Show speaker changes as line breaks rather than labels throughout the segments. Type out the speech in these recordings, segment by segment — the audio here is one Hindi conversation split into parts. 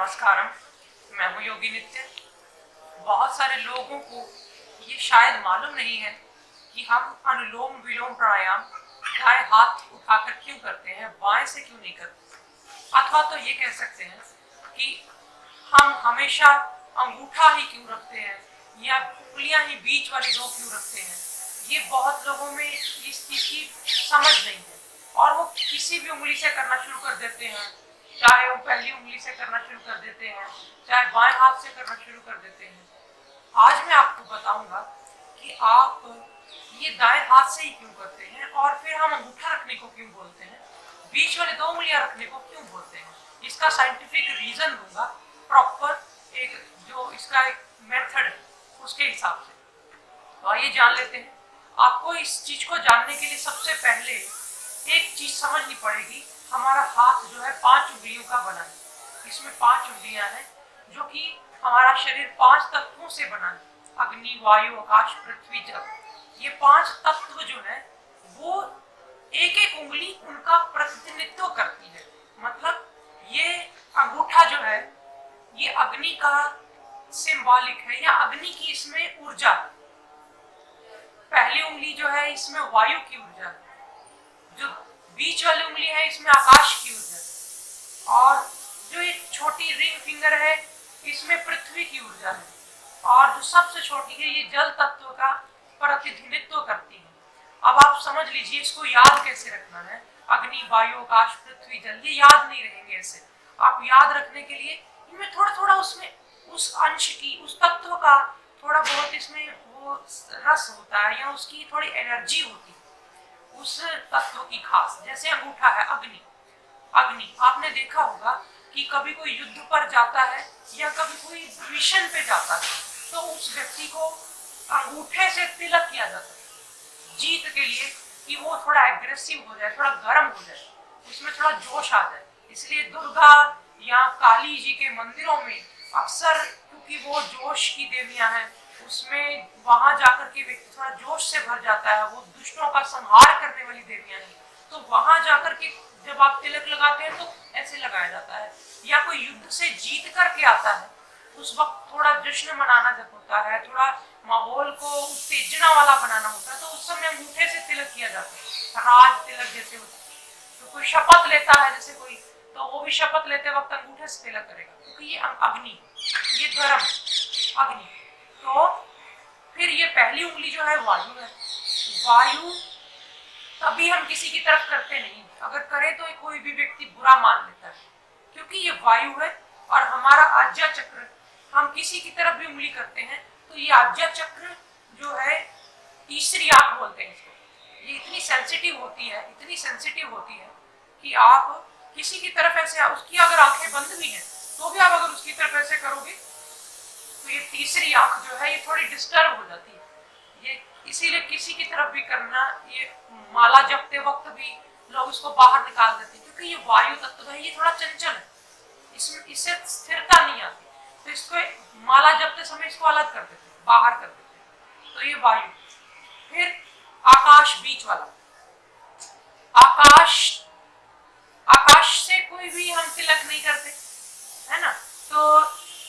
नमस्कारम। मैं हूँ योगी नित्य। बहुत सारे लोगों को ये शायद मालूम नहीं है कि हम अनुलोम विलोम प्राणायाम दाएं हाथ उठाकर क्यों करते हैं, बाएं से क्यों नहीं करते। अथवा तो ये कह सकते हैं कि हम हमेशा अंगूठा ही क्यों रखते हैं या उंगलियां ही बीच वाली दो क्यों रखते हैं। ये बहुत लोगों में इस चीज की समझ नहीं है और वो किसी भी उंगली से करना शुरू कर देते हैं, चाहे वो पहली उंगली से करना शुरू कर देते हैं, चाहे बाएं हाथ से करना शुरू कर देते हैं। आज मैं आपको बताऊंगा कि आप ये दाएं हाथ से ही क्यों करते हैं और फिर हम अंगूठा रखने को क्यों बोलते हैं, बीच वाले दो उंगलियां रखने को क्यों बोलते हैं। इसका साइंटिफिक रीजन दूंगा, प्रॉपर एक जो इसका एक मेथड है उसके हिसाब से। तो आइए जान लेते हैं। आपको इस चीज को जानने के लिए सबसे पहले एक चीज समझनी पड़ेगी। हमारा हाथ जो है 5 उंगलियों का बना है। इसमें 5 उंगलियां हैं जो कि हमारा शरीर 5 तत्वों से बना है, अग्नि, वायु, आकाश, पृथ्वी, जल। ये 5 तत्व जो है वो एक एक उंगली उनका प्रतिनिधित्व करती है। मतलब ये अंगूठा जो है ये अग्नि का सिंबॉलिक है या अग्नि की इसमें ऊर्जा है। पहली उंगली जो है इसमें वायु की ऊर्जा है, जो बीच वाली उंगली है इसमें आकाश की ऊर्जा है, और जो एक छोटी रिंग फिंगर है इसमें पृथ्वी की ऊर्जा है, और जो सबसे छोटी है ये जल तत्व का प्रतिनिधित्व करती है। अब आप समझ लीजिए इसको याद कैसे रखना है। अग्नि, वायु, आकाश, पृथ्वी, जल, ये याद नहीं रहेंगे ऐसे। आप याद रखने के लिए इनमें थोड़ा थोड़ा उसमें उस अंश की, उस तत्व का थोड़ा बहुत इसमें वो रस होता है या उसकी थोड़ी एनर्जी होती है उस तत्व की खास। जैसे अंगूठा है अग्नि। अग्नि आपने देखा होगा कि कभी कोई युद्ध पर जाता है या कभी कोई मिशन पे जाता है तो उस व्यक्ति को अंगूठे से तिलक किया जाता है जीत के लिए, कि वो थोड़ा एग्रेसिव हो जाए, थोड़ा गर्म हो जाए, उसमें थोड़ा जोश आ जाए। इसलिए दुर्गा या काली जी के मंदिरों में अक्सर, क्योंकि वो जोश की देवियां हैं, उसमें वहां जाकर के व्यक्ति थोड़ा जोश से भर जाता है, वो दुष्टों का संहार करने वाली देवियां हैं, तो वहां जाकर के जब आप तिलक लगाते हैं तो ऐसे लगाया जाता है। या कोई युद्ध से जीत करके आता है उस वक्त थोड़ा जश्न मनाना जब होता है, थोड़ा माहौल को उत्तेजना वाला बनाना होता है, तो उस समय अंगूठे से तिलक किया जाता है, राज तिलक जैसे होता है। तो कोई शपथ लेता है जैसे कोई, तो वो भी शपथ लेते वक्त अंगूठे से तिलक करेगा, क्योंकि ये अग्नि, ये गर्म अग्नि। तो फिर ये पहली उंगली जो है वायु है। वायु कभी हम किसी की तरफ करते नहीं, अगर करें तो कोई भी व्यक्ति बुरा मान लेता है, क्योंकि ये वायु है। और हमारा आज्ञा चक्र, हम किसी की तरफ भी उंगली करते हैं तो ये आज्ञा चक्र जो है, तीसरी आंख बोलते हैं इसको, ये इतनी सेंसिटिव होती है, इतनी सेंसिटिव होती है कि आप किसी की तरफ ऐसे, उसकी अगर आंखें बंद भी हैं तो भी आप अगर उसकी तरफ ऐसे करोगे तो ये तीसरी आंख जो है ये थोड़ी डिस्टर्ब हो जाती है। ये इसीलिए किसी की तरफ भी करना, ये माला जपते वक्त भी लोग इसको बाहर निकाल देते हैं, क्योंकि ये वायु तत्व है, ये थोड़ा चंचल है, इसमें इससे स्थिरता नहीं आती, तो इसको माला जपते समय इसको अलग कर देते हैं, बाहर कर देते हैं। तो ये वायु। फिर आकाश, बीच वाला आकाश। आकाश से कोई भी हम तिलक नहीं करते, है ना। तो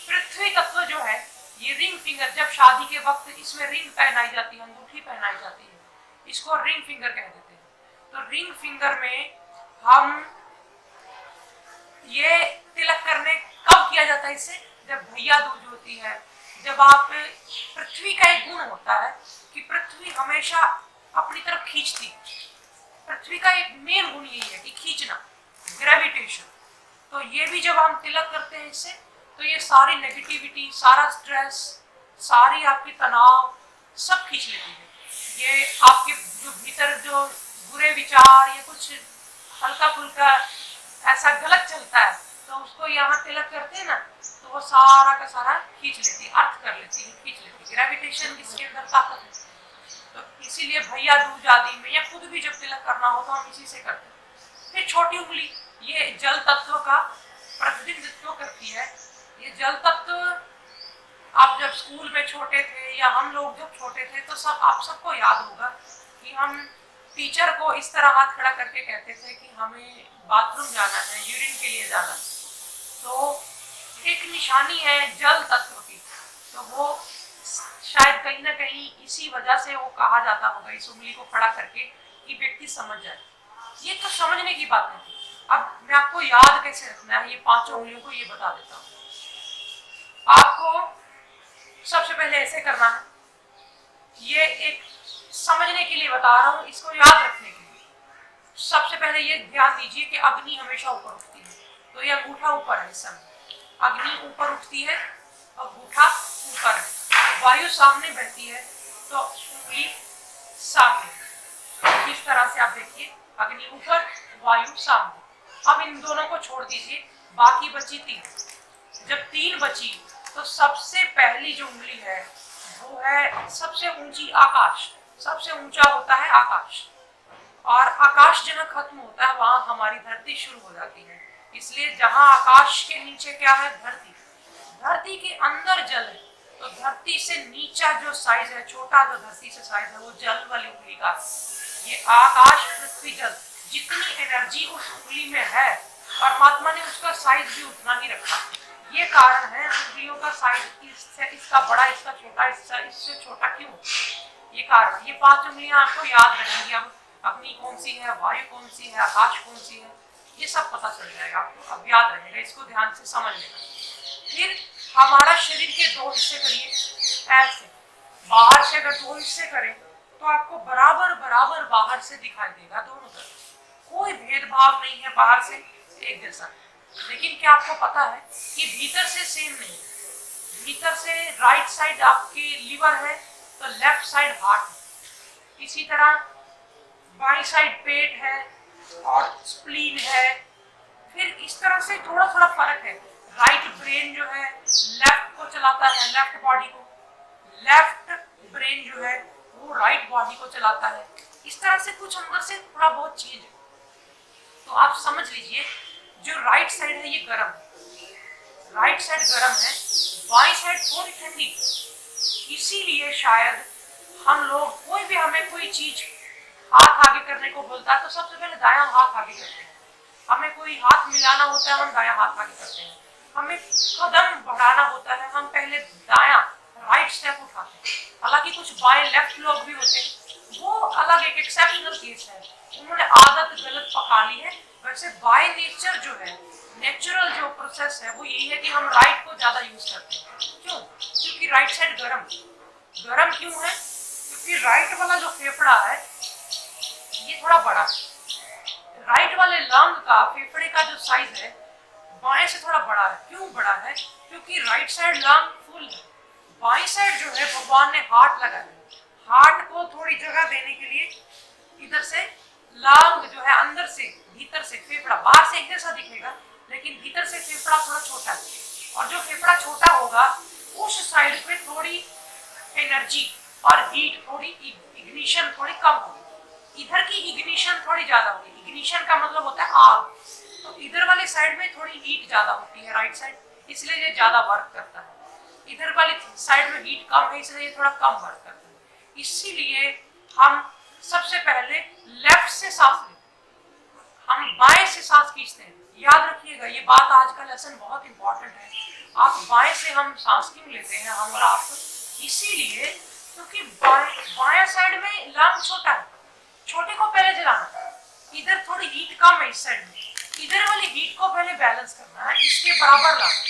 पृथ्वी तत्व जो है ये रिंग फिंगर, जब शादी के वक्त इसमें रिंग पहनाई जाती है, अंगूठी पहनाई जाती है, इसको रिंग फिंगर कह देते हैं। तो रिंग फिंगर में हम ये तिलक करने कब किया जाता है, इससे जब भैया दूज होती है, जब आप, पृथ्वी का एक गुण होता है कि पृथ्वी हमेशा अपनी तरफ खींचती है। पृथ्वी का एक मेन गुण यही है कि खींचना, ग्रेविटेशन। तो ये भी जब हम तिलक करते हैं इससे, तो ये सारी नेगेटिविटी, सारा स्ट्रेस, सारी आपकी तनाव सब खींच लेती है। ये आपके जो भीतर जो बुरे विचार या कुछ हल्का फुल्का ऐसा गलत चलता है, तो उसको यहाँ तिलक करते हैं ना, तो वो सारा का सारा खींच लेती है, अर्थ कर लेती है, खींच लेती है। ग्रेविटेशन इसके अंदर ताकत है। तो इसीलिए भैया दूज आदि में या खुद भी जब तिलक करना हो तो हम इसी से करते हैं। फिर छोटी उंगली, ये जल तत्व का प्रतिनिधित्व करती है। ये जल तत्व आप जब स्कूल में छोटे थे या हम लोग जब छोटे थे तो सब, आप सबको याद होगा कि हम टीचर को इस तरह हाथ खड़ा करके कहते थे कि हमें बाथरूम जाना है, यूरिन के लिए जाना है। तो एक निशानी है जल तत्व की, तो वो शायद कहीं ना कहीं इसी वजह से वो कहा जाता होगा इस उंगली को खड़ा करके कि व्यक्ति समझ जाए। ये तो समझने की बात नहीं थी। अब मैं आपको याद कैसे रखना है ये पांचों उंगलियों को, ये बता देता हूँ। आपको सबसे पहले ऐसे करना है, ये एक समझने के लिए बता रहा हूँ, इसको याद रखने के लिए। सबसे पहले ये ध्यान दीजिए कि अग्नि हमेशा ऊपर उठती है, तो ये अंगूठा ऊपर है, इस समय अग्नि ऊपर उठती है, अंगूठा ऊपर है, वायु सामने बहती है तो उंगली सामने। इस तरह से आप देखिए, अग्नि ऊपर, वायु सामने। अब इन दोनों को छोड़ दीजिए, बाकी बची तीन। जब तीन बची तो सबसे पहली जो उंगली है वो है सबसे ऊंची, आकाश। सबसे ऊंचा होता है आकाश, और आकाश जहाँ खत्म होता है वहां हमारी धरती शुरू हो जाती है। इसलिए जहां आकाश के नीचे क्या है, धरती, धरती के अंदर जल है, तो धरती से नीचा जो साइज है, छोटा जो धरती से साइज है, वो जल वाली उंगली का है। ये आकाश, पृथ्वी, जल, जितनी एनर्जी उस उंगली में है, परमात्मा ने उसका साइज भी उतना ही रखा। ये कारण है उंगलियों का साइज इसका बड़ा, इसका छोटा, इससे छोटा क्यों, ये कारण। ये पांच उंगलियां आपको याद रहेंगी। अब अग्नि कौन सी है, वायु कौन सी है, आकाश कौन सी है, ये सब पता चल जाएगा आपको। अब याद रहेगा, इसको ध्यान से समझ लेना। फिर हमारा शरीर के दो हिस्से करिए ऐसे, बाहर से अगर दो हिस्से करें तो आपको बराबर बराबर बाहर से दिखाई देगा, दोनों तरफ कोई भेदभाव नहीं है, बाहर से एक जैसा। लेकिन क्या आपको पता है कि भीतर से सेम नहीं है। भीतर से राइट साइड आपके लीवर है तो लेफ्ट साइड हार्ट है, इसी तरह बाई साइड पेट है और स्प्लीन है। फिर इस तरह से थोड़ा थोड़ा फर्क है। राइट ब्रेन जो है लेफ्ट को चलाता है, लेफ्ट बॉडी को, लेफ्ट ब्रेन जो है वो राइट बॉडी को चलाता है। इस तरह से कुछ अंदर से थोड़ा बहुत चीज है। तो आप समझ लीजिए, जो राइट साइड है ये गर्म है, राइट साइड गर्म है, बाई साइड थोड़ी ठंडी। इसीलिए शायद हम लोग, कोई भी हमें कोई चीज हाथ आगे करने को बोलता है तो सबसे पहले दायां हाथ आगे करते हैं। हमें कोई हाथ मिलाना होता है, हम दायां हाथ आगे करते हैं। हमें कदम बढ़ाना होता है, हम पहले दायां राइट स्टेप उठाते हैं। हालांकि कुछ बाएं लेफ्ट लोग भी होते हैं, वो अलग एक एक्सेप्शनल केस है, उन्होंने आदत गलत पका ली है। वैसे बाय नेचर जो है, नेचुरल जो प्रोसेस है वो यही है कि हम राइट को ज्यादा यूज करते हैं। क्यों? क्योंकि राइट साइड गर्म क्यों है? क्योंकि राइट वाला जो फेफड़ा है ये थोड़ा बड़ा है। राइट वाले लंग का, फेफड़े का जो साइज है बाएं से थोड़ा बड़ा है। क्यों बड़ा है? क्योंकि राइट साइड लंग फुल है, बाएं साइड जो है भगवान ने हार्ट लगाया है। हार्ट को थोड़ी जगह देने के लिए इधर से लंग जो है अंदर से, भीतर से फेफड़ा, बाहर से एक जैसा दिखेगा लेकिन भीतर से फेफड़ा थोड़ा छोटा है। और जो फेफड़ा छोटा होगा उस साइड पे थोड़ी एनर्जी और हीट, थोड़ी इग्निशन थोड़ी कम होगी। इधर की इग्निशन थोड़ी ज्यादा होगी। इग्निशन का मतलब होता है आग, तो इधर वाले साइड में थोड़ी हीट ज्यादा होती है, राइट साइड, इसलिए ये ज्यादा वर्क करता है। इधर वाली साइड में हीट कम है, इसलिए ये थोड़ा कम वर्क करता है। इसीलिए हम सबसे पहले लेफ्ट से सांस लेते हैं, हम बाएं से सांस खींचते हैं। याद रखिएगा ये बात, आज का लेसन बहुत इंपॉर्टेंट है। आप बाएं से हम सांस क्यों लेते हैं, हम और आप? इसीलिए क्योंकि बाएं साइड में लंग छोटा है, छोटे को पहले जलाना है। इधर थोड़ी हीट कम है इस साइड में, इधर वाली हीट को पहले बैलेंस करना है, इसके बराबर लाना है,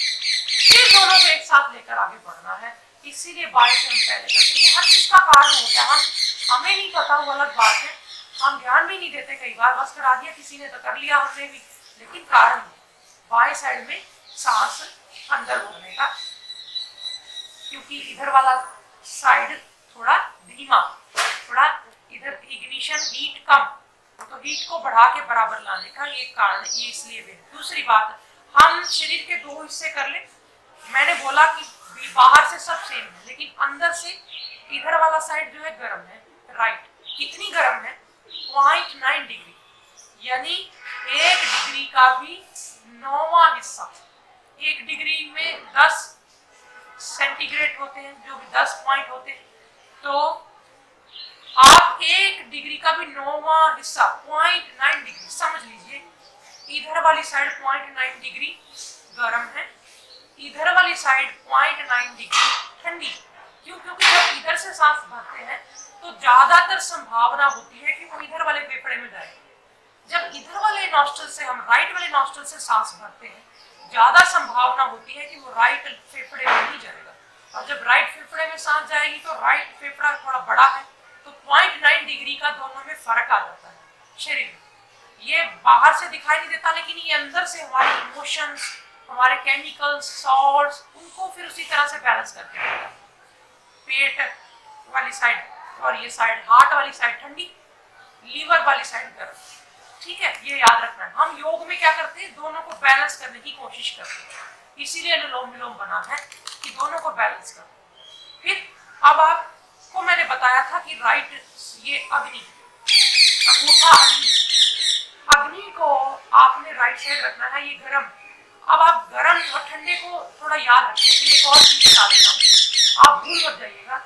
फिर दोनों को एक साथ लेकर आगे बढ़ना है। इसीलिए बाएं से हम पहले करते हैं। हर चीज का कारण होता है, हमें नहीं पता, वो अलग बात है, हम ध्यान भी नहीं देते। कई बार बस करा दिया किसी ने तो कर लिया हमने भी, लेकिन कारण बाएं साइड में सांस अंदर भरने का, क्योंकि इधर वाला साइड थोड़ा धीमा, थोड़ा इधर इग्निशन हीट कम, तो हीट को बढ़ा के बराबर लाने का ये कारण, ये इसलिए भी। दूसरी बात, हम शरीर के दो हिस्से कर ले। मैंने बोला कि बाहर से सब सेम है, लेकिन अंदर से इधर वाला साइड जो है गर्म है, राइट। कितनी गर्म है? 0.9 डिग्री, यानी 1 डिग्री का भी 9वां हिस्सा। 1 डिग्री में 10 सेंटीग्रेड होते हैं, जो भी 10 पॉइंट होते हैं, तो आप 1 डिग्री का भी 9वां हिस्सा 0.9 डिग्री समझ लीजिए। इधर वाली साइड 0.9 डिग्री गर्म है, इधर वाली साइड 0.9 डिग्री ठंडी। क्यों? क्योंकि जब इधर से सांस भरते हैं तो ज्यादातर संभावना होती है कि वो इधर वाले फेफड़े में जाए। जब इधर वाले नॉस्ट्रल से हम राइट वाले नॉस्ट्रल से सांस भरते हैं, ज्यादा संभावना होती है कि वो राइट फेफड़े में ही जाएगा। और जब राइट फेफड़े में सांस जाएगी तो राइट फेफड़ा थोड़ा बड़ा है, तो 0.9 डिग्री का दोनों में फर्क आ जाता है शरीर में। ये बाहर से दिखाई नहीं देता, लेकिन ये अंदर से हमारे इमोशंस, हमारे केमिकल्स, सॉल्ट्स, उनको फिर उसी तरह से बैलेंस करके रखता है। पेट वाली साइड और ये साइड, हार्ट वाली साइड ठंडी, लीवर वाली साइड गर्म। ठीक है, ये याद रखना है। हम योग में क्या करते हैं, दोनों को बैलेंस करने की कोशिश करते हैं, इसीलिए अनुलोम विलोम बना है कि दोनों को बैलेंस करो। फिर अब आपको मैंने बताया था कि राइट, ये अग्नि, अंगूठा अग्नि, अग्नि को आपने राइट साइड रखना है, ये गर्म। अब आप गर्म और ठंडे को थोड़ा याद रखने के लिए एक और चीज बता देता हूँ, आप भूल मत जाइएगा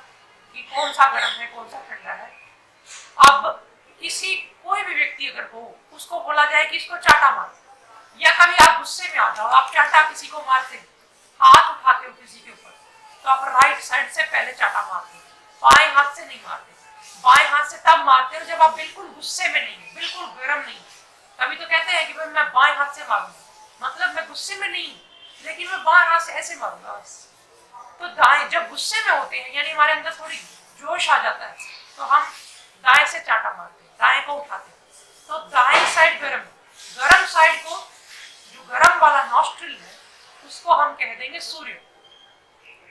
कि कौन सा गर्म है कौन सा ठंडा है। अब किसी कोई भी व्यक्ति अगर हो, उसको बोला जाए कि इसको चाटा मार, या कभी आप गुस्से में आ जाओ, आप चाटा किसी को मारते, हाथ उठाते हो किसी के ऊपर, तो आप राइट साइड से पहले चाटा मारते हो, बाएं हाथ से नहीं मारते। बाएं हाथ से तब मारते हो जब आप बिल्कुल गुस्से में नहीं, बिल्कुल गर्म नहीं। तभी तो कहते हैं कि भाई मैं बाएं हाथ से मारूंगा, मतलब मैं गुस्से में नहीं हूं, लेकिन मैं बाएं हाथ से ऐसे मारूंगा बस। तो दाएं, जब गुस्से में होते हैं यानी हमारे अंदर थोड़ी जोश आ जाता है, तो हम दाएं से चाटा मारते हैं, दाएं को उठाते हैं। तो दाएं साइड गर्म, गर्म साइड को, जो गर्म वाला नॉस्ट्रिल है उसको हम कह देंगे सूर्य,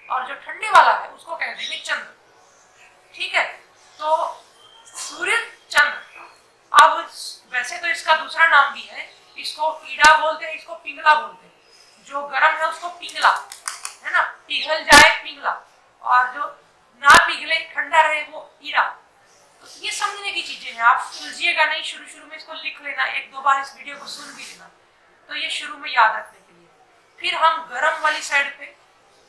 और जो ठंडे वाला है उसको कह देंगे चंद्र। ठीक है, तो सूर्य चंद्र। अब वैसे तो इसका दूसरा नाम भी है, इसको ईड़ा बोलते हैं, इसको पिंगला बोलते हैं। जो गर्म है उसको पिंगला, है ना, पिघल जाए पिघला, और जो ना पिघले ठंडा रहे वो ईड़ा। तो ये समझने की चीजें हैं, आप सुलझिएगा नहीं, शुरू शुरू में इसको लिख लेना, एक दो बार इस वीडियो को सुन भी लेना, तो ये शुरू में याद रखने के लिए। फिर हम गर्म वाली साइड पे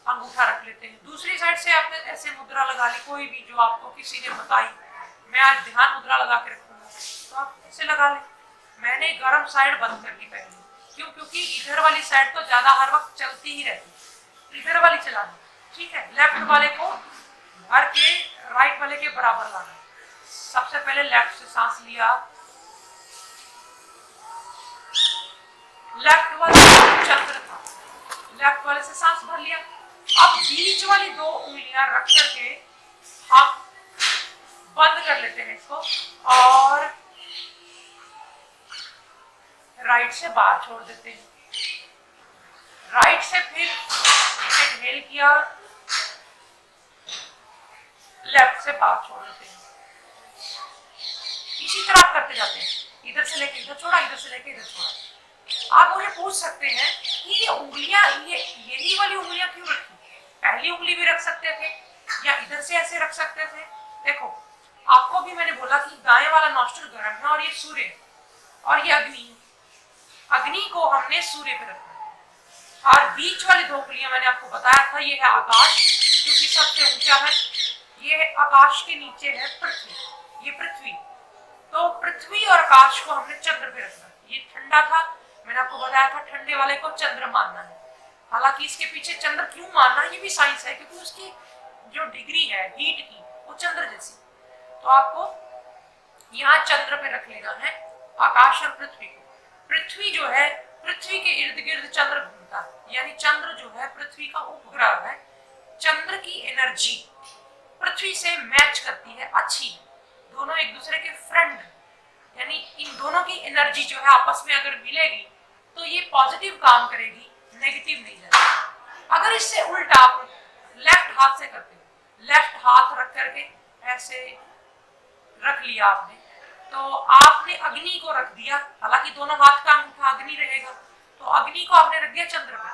अंगूठा रख लेते हैं, दूसरी साइड से आपने ऐसे मुद्रा लगा ली, कोई भी जो आपको किसी ने बताई, मैं आज ध्यान मुद्रा लगा के रखूंगा, तो आप ऐसे लगा ले। मैंने गर्म साइड बंद कर दी पहले, क्यों? क्योंकि इधर वाली साइड तो ज्यादा हर वक्त चलती ही रहती, इधर वाली चलानी। ठीक है, लेफ्ट वाले को भर के राइट वाले के बराबर लाना। सबसे पहले लेफ्ट से सांस लिया, लेफ्ट वाले चंद्र था, लेफ्ट वाले से सांस भर लिया। अब बीच वाली दो उंगलियां रख करके आप बंद कर लेते हैं इसको, और राइट से बाहर छोड़ देते हैं। राइट से फिर इनहेल किया, लेफ्ट से बाहर छोड़ देते हैं। इसी तरह आप करते जाते हैं, इधर से लेके इधर छोड़ा, इधर से लेके इधर छोड़ा। आप मुझे पूछ सकते हैं कि ये उंगलियां, यही वाली उंगलियां क्यों रखी? पहली उंगली भी रख सकते थे, या इधर से ऐसे रख सकते थे। देखो, आपको भी मैंने बोला कि दाएं वाला नॉस्ट्रिल गर्म है, और ये सूर्य है, और ये अग्नि। अग्नि को हमने सूर्य पे रखा है, और बीच वाली दो उंगलियां मैंने आपको बताया था, ये है आकाश, क्योंकि सबसे ऊंचा है। ये आकाश के नीचे है पृथ्वी, ये पृथ्वी। तो पृथ्वी और आकाश को हमने चंद्र पे रखा। ये ठंडा था, मैंने आपको बताया था ठंडे वाले को चंद्र मानना है। हालांकि इसके पीछे चंद्र क्यों मानना है ये भी साइंस है, क्योंकि उसकी जो डिग्री है हीट की वो चंद्र जैसी। तो आपको यहाँ चंद्र पे रख लेना है आकाश और पृथ्वी को। पृथ्वी जो है, पृथ्वी के इर्द गिर्द चंद्र घूमता है, यानी चंद्र जो है पृथ्वी का उपग्रह है। चंद्र की एनर्जी पृथ्वी से मैच करती है, अच्छी, दोनों एक दूसरे के फ्रेंड, यानी इन दोनों की एनर्जी जो है आपस में अगर मिलेगी तो ये पॉजिटिव काम करेगी, नेगेटिव नहीं जाएगी। अगर इससे उल्टा आप लेफ्ट हाथ से करते हो, लेफ्ट हाथ रख करके ऐसे रख लिया आपने, तो आपने अग्नि को रख दिया, हालांकि दोनों हाथ का अंगूठा अग्नि रहेगा, तो अग्नि को आपने रख दिया चंद्र पे,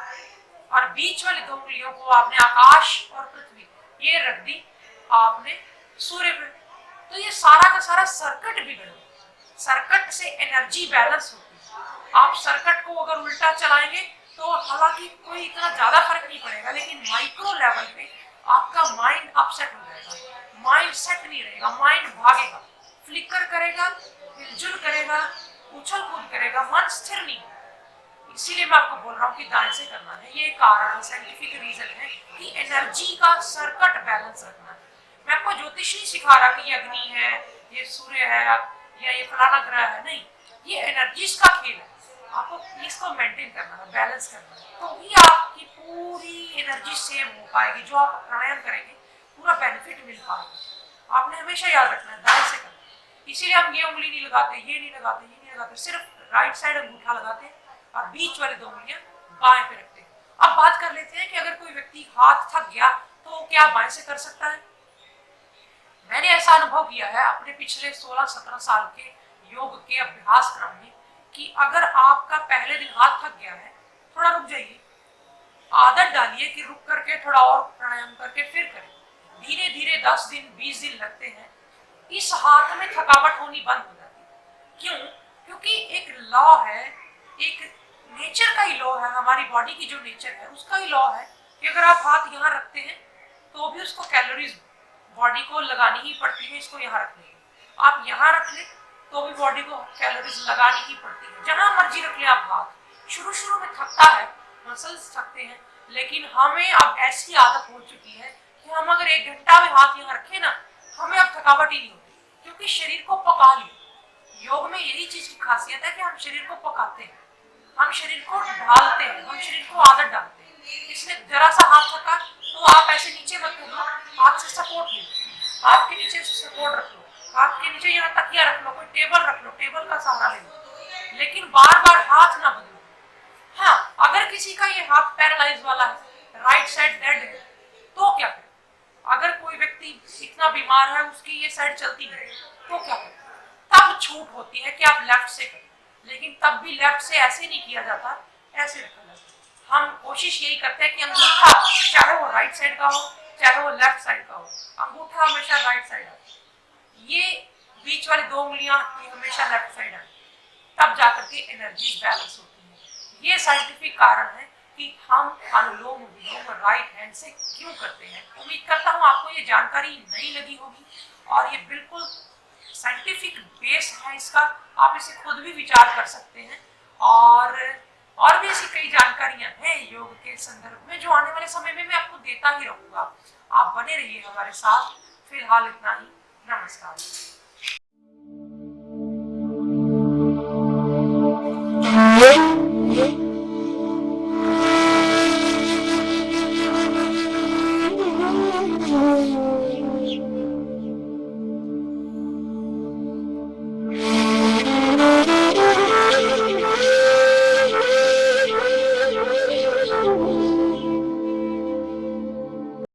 और बीच वाली दो उंगलियों को आपने आकाश और पृथ्वी ये रख दी आपने सूर्य पे। तो ये सारा का सारा सर्किट बिगड़ गया। सर्किट से एनर्जी बैलेंस होती है। आप सर्किट को अगर उल्टा चलाएंगे तो हालांकि कोई इतना ज्यादा फर्क नहीं पड़ेगा, लेकिन माइक्रो लेवल पे आपका माइंड अपसेट हो जाएगा, माइंड सेट नहीं रहेगा, माइंड भागेगा, फ्लिकर करेगा, हिलजुल करेगा, उछल कूद करेगा, मन स्थिर नहीं। इसीलिए मैं आपको बोल रहा हूँ कि दाएं से करना है। ये कारण साइंटिफिक रीजन है कि एनर्जी का सर्किट बैलेंस रखना है। मैं आपको ज्योतिष नहीं सिखा रहा कि ये अग्नि है, ये सूर्य है या ये फलाना ग्रह है, नहीं, ये एनर्जीज का खेल है। आपको इसको मेंटेन करना है, बैलेंस करना है, तो ही आपकी पूरी एनर्जी सेव हो पाएगी। जो आप प्राणायाम करेंगे पूरा बेनिफिट मिल पाएगा। आपने हमेशा याद रखना है दाएं से करना। इसीलिए हम ये उंगली नहीं लगाते, ये नहीं लगाते, ये नहीं लगाते, सिर्फ राइट साइड अंगूठा लगाते हैं और बीच वाली 2 उंगलियां बाएं पे रखते हैं। अब बात कर लेते हैं कि अगर कोई व्यक्ति हाथ थक गया तो क्या बाएं से कर सकता है? मैंने ऐसा अनुभव किया है अपने पिछले 16-17 साल के योग के अभ्यास क्रम में कि अगर आपका पहले दिन हाथ थक गया है, थोड़ा रुक जाइए, आदत डालिए कि रुक करके थोड़ा और प्राणायाम करके फिर करें। धीरे धीरे 10 दिन 20 दिन लगते हैं, इस हाथ में थकावट होनी बंद हो जाती है। क्यों? क्योंकि एक लॉ है, एक नेचर का ही लॉ है, हमारी बॉडी की जो नेचर है उसका ही लॉ है कि अगर आप हाथ यहाँ रखते हैं तो भी उसको कैलोरीज बॉडी को लगानी ही पड़ती है। इसको यहाँ रखने की, आप यहाँ रख ले तो भी बॉडी को कैलोरीज लगानी ही पड़ती है। जहां मर्जी रख ले आप हाथ। शुरू में थकता है, मसल्स थकते हैं, लेकिन हमें अब ऐसी आदत हो चुकी है कि हम अगर 1 घंटा में हाथ यहाँ रखे ना, हमें अब थकावट ही नहीं होती, क्योंकि शरीर को पका लिया। योग में यही चीज की खासियत है कि हम शरीर को पकाते हैं, हम शरीर को ढालते हैं, हम शरीर को आदत डालते हैं। इसलिए जरा सा हाथ थका तो आप ऐसे नीचे मत करो, हाथ से सपोर्ट लो, हाथ के नीचे से सपोर्ट रख लो, हाथ के नीचे यहाँ तकिया रख लो, कोई टेबल रख लो, टेबल का सहारा ले लो, लेकिन बार बार हाथ ना बदलो। हाँ, अगर किसी का ये हाथ पैरालाइज वाला है, राइट साइड डेड है, तो क्या करें? अगर कोई व्यक्ति इतना बीमार है उसकी ये साइड चलती है तो क्या करें? तब छूट होती है कि आप लेफ्ट से करें, लेकिन तब भी लेफ्ट से ऐसे नहीं किया जाता, ऐसे रखा जाता। हम कोशिश यही करते हैं कि अंगूठा चाहे वो राइट साइड का हो चाहे वो लेफ्ट साइड का हो, अंगूठा हमेशा राइट साइड आए, ये बीच वाली 2 उंगलियां ये हमेशा लेफ्ट साइड आए, तब जाकर के एनर्जी बैलेंस होती है। ये साइंटिफिक कारण है कि हम अनुलोम विलोम राइट हैंड से क्यों करते हैं। उम्मीद करता हूँ आपको ये जानकारी नहीं लगी होगी और ये बिल्कुल साइंटिफिक बेस है इसका, आप इसे खुद भी विचार कर सकते हैं। और भी ऐसी कई जानकारियां हैं योग के संदर्भ में जो आने वाले समय में मैं आपको देता ही रहूंगा। आप बने रहिए हमारे साथ। फिलहाल इतना ही, नमस्कार।